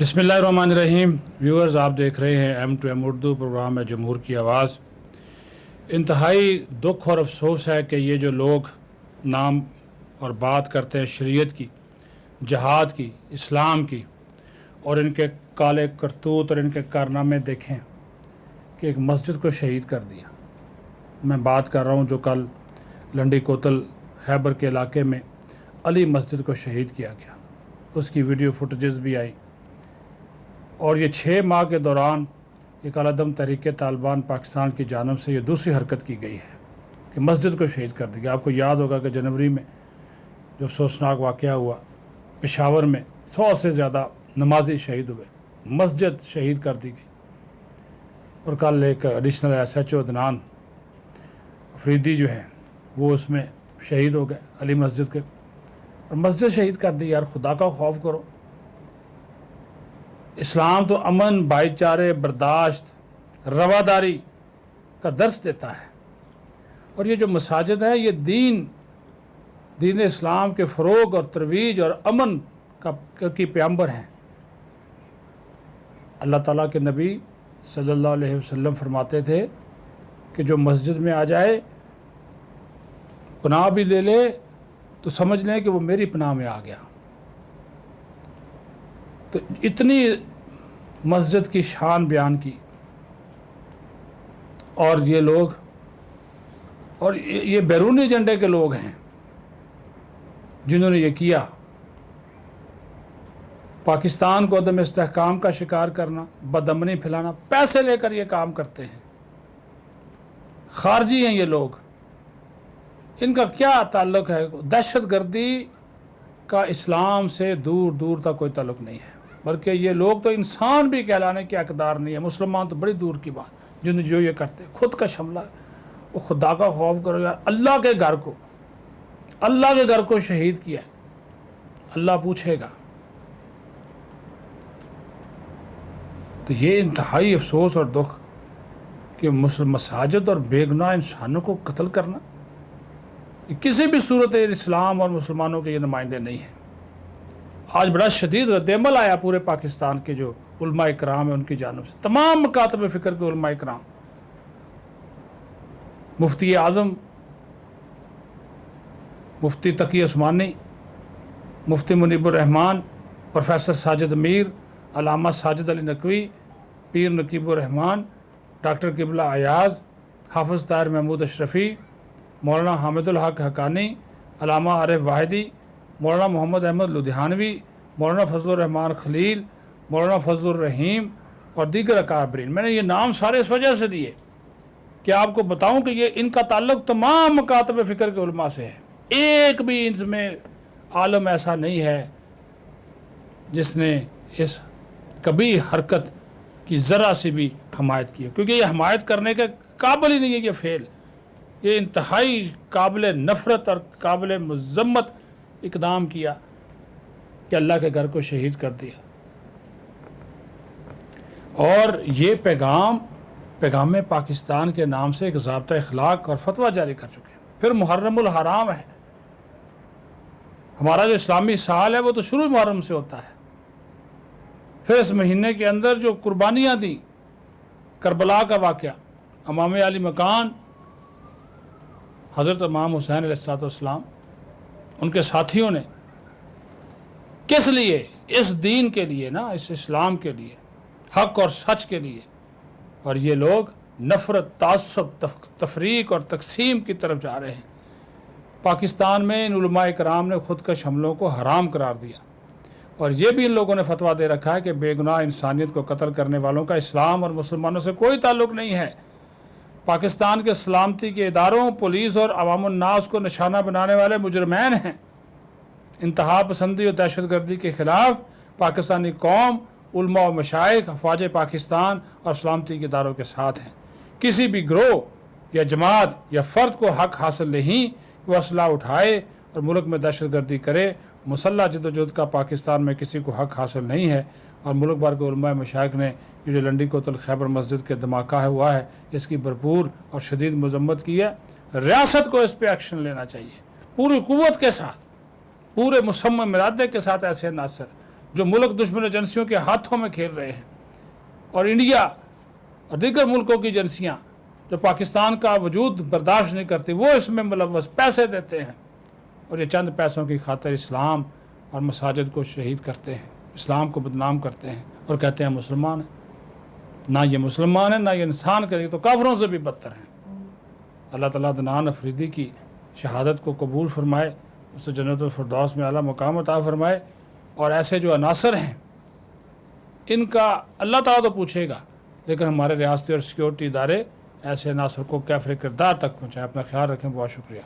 बिस्मिल्लाहिर्रहमानिर्रहीम। व्यूअर्स, आप देख रहे हैं M2M उर्दू प्रोग्राम है जमहूर की आवाज़। इंतहाई दुख और अफसोस है कि ये जो लोग नाम और बात करते हैं शरीयत की, जहाद की, इस्लाम की, और इनके काले करतूत और इनके कारनामे देखें कि एक मस्जिद को शहीद कर दिया। मैं बात कर रहा हूँ जो कल लंडी कोतल खैबर के इलाके में अली मस्जिद को शहीद किया गया, उसकी वीडियो फुटेजेस भी आई। और ये 6 माह के दौरान एक अलदम तहरीक तालिबान पाकिस्तान की जानब से ये दूसरी हरकत की गई है कि मस्जिद को शहीद कर दिया। आपको याद होगा कि जनवरी में जो अफसोसनाक वाक़या हुआ, पेशावर में 100 से ज़्यादा नमाजी शहीद हुए, मस्जिद शहीद कर दी गई। और कल एक एडिशनल SHO अदनान अफरीदी जो है वो उसमें शहीद हो गए अली मस्जिद के, और मस्जिद शहीद कर दी। यार, खुदा का खौफ करो। इस्लाम तो अमन, भाईचारे, बर्दाश्त, रवादारी का दर्स देता है। और ये जो मसाजिद है ये दीन इस्लाम के फ़रोग और तरवीज और अमन की पैगंबर हैं। अल्लाह ताला के नबी सल्लल्लाहु अलैहि वसल्लम फरमाते थे कि जो मस्जिद में आ जाए, पनाह भी ले ले, तो समझ लें कि वो मेरी पनाह में आ गया। तो इतनी मस्जिद की शान बयान की। और ये लोग, और ये बैरूनी एजेंडे के लोग हैं जिन्होंने ये किया। पाकिस्तान को अदम इस्तेहकाम का शिकार करना, बदअमनी फैलाना, पैसे लेकर ये काम करते हैं। खारजी हैं ये लोग। इनका क्या ताल्लुक़ है? दहशत गर्दी का इस्लाम से दूर दूर तक कोई ताल्लुक़ नहीं है, बल्कि ये लोग तो इंसान भी कहलाने के हकदार नहीं है। मुसलमान तो बड़ी दूर की बात, जिन्हें जो ये करते खुद का शमला है। वो खुदा का खौफ करो यार। अल्लाह के घर को शहीद किया, अल्लाह पूछेगा। तो ये इंतहाई अफसोस और दुख कि मसाजिद और बेगुनाह इंसानों को कत्ल करना, किसी भी सूरत इस्लाम और मुसलमानों के ये नुमाइंदे नहीं हैं। आज बड़ा शदीद रद्दअमल आया पूरे पाकिस्तान के जो उलमाए कराम है उनकी जानब से, तमाम मकातब फ़िक्र के उलमाए कराम, मुफ्ती आज़म, मुफ्ती तकी उस्मानी, मुफ्ती मुनीबुर रहमान, प्रोफेसर साजिद मीर, अलामा साजिद अली नकवी, पीर नकीबुर रहमान, डॉक्टर किबला अयाज, हाफिज़ ताहिर महमूद अशरफ़ी, मौलाना हामिदुल हक हकानी, अलामा आरिफ वाहिदी, मौलाना मोहम्मद अहमद लुधियानवी, मौलाना फजलुर रहमान खलील, मौलाना फजलुर रहीम और दीगर अकाबरीन। मैंने ये नाम सारे इस वजह से दिए कि आपको बताऊं कि ये इनका ताल्लुक़ तमाम मकातब फ़िक्र के उलमा से है। एक भी इनमें आलम ऐसा नहीं है जिसने इस कभी हरकत की ज़रा सी भी हमायत की है, क्योंकि ये हमायत करने के काबिल ही नहीं है। ये फ़ेल, ये इंतहाई काबिल नफ़रत और काबिल मज़म्मत इक़दाम किया कि अल्लाह के घर को शहीद कर दिया। और ये पैगाम पाकिस्तान के नाम से एक ज़ाब्ता अखलाक और फतवा जारी कर चुके हैं। फिर मुहर्रमुल हराम है, हमारा जो इस्लामी साल है वो तो शुरू मुहर्रम से होता है। फिर इस महीने के अंदर जो कुर्बानियाँ दी, करबला का वाक़या, इमाम अली मकान हज़रत इमाम हुसैन अलैहिस्सलाम, उनके साथियों ने किस लिए? इस दीन के लिए ना, इस इस्लाम के लिए, हक और सच के लिए। और ये लोग नफ़रत, तासुब, तफरीक और तकसीम की तरफ जा रहे हैं। पाकिस्तान में इन उलमाए कराम ने खुदकश हमलों को हराम करार दिया। और ये भी इन लोगों ने फतवा दे रखा है कि बेगुनाह इंसानियत को कत्ल करने वालों का इस्लाम और मुसलमानों से कोई ताल्लुक़ नहीं है। पाकिस्तान के सलामती के इदारों, पुलिस और अवामुन्नास को निशाना बनाने वाले मुजरमैन हैं। इंतहा पसंदी और दहशत गर्दी के ख़िलाफ़ पाकिस्तानी कौम, उलमा और मशाइख, अफवाज पाकिस्तान और सलामती के इदारों के साथ हैं। किसी भी ग्रोह या जमात या फ़र्द को हक़ हासिल नहीं कि वह असला उठाए और मुल्क में दहशत गर्दी करे। मुसल्लह जद्दोजहद का पाकिस्तान में किसी को हक़ हासिल नहीं है। और मुल्क भर के उलमा मशाइख ने ये जो लंडी कोतल खैबर मस्जिद के धमाका हुआ है, इसकी भरपूर और शदीद मजम्मत की है। रियासत को इस पर एक्शन लेना चाहिए पूरी कुव्वत के साथ, पूरे मुसम्मम इरादे के साथ। ऐसे नासर جو ملک دشمن ایجنسیوں کے ہاتھوں میں کھیل رہے ہیں، اور انڈیا اور دیگر ملکوں کی ایجنسیاں جو پاکستان کا وجود برداشت نہیں کرتی، وہ اس میں ملوث پیسے دیتے ہیں، اور یہ چند پیسوں کی خاطر اسلام اور مساجد کو شہید کرتے ہیں، اسلام کو بدنام کرتے ہیں اور کہتے ہیں مسلمان ہیں۔ نہ یہ مسلمان ہیں، نہ یہ انسان کے لیے، تو کافروں سے بھی بدتر ہیں۔ اللہ تعالیٰ عدنان افریدی کی شہادت کو قبول فرمائے، اسے جنت الفردوس میں اعلیٰ مقام عطا فرمائے، اور ایسے جو عناصر ہیں ان کا اللہ تعالیٰ تو پوچھے گا، لیکن ہمارے ریاستی اور سیکیورٹی ادارے ایسے عناصر کو کیفر کردار تک پہنچائیں۔ اپنا خیال رکھیں، بہت شکریہ۔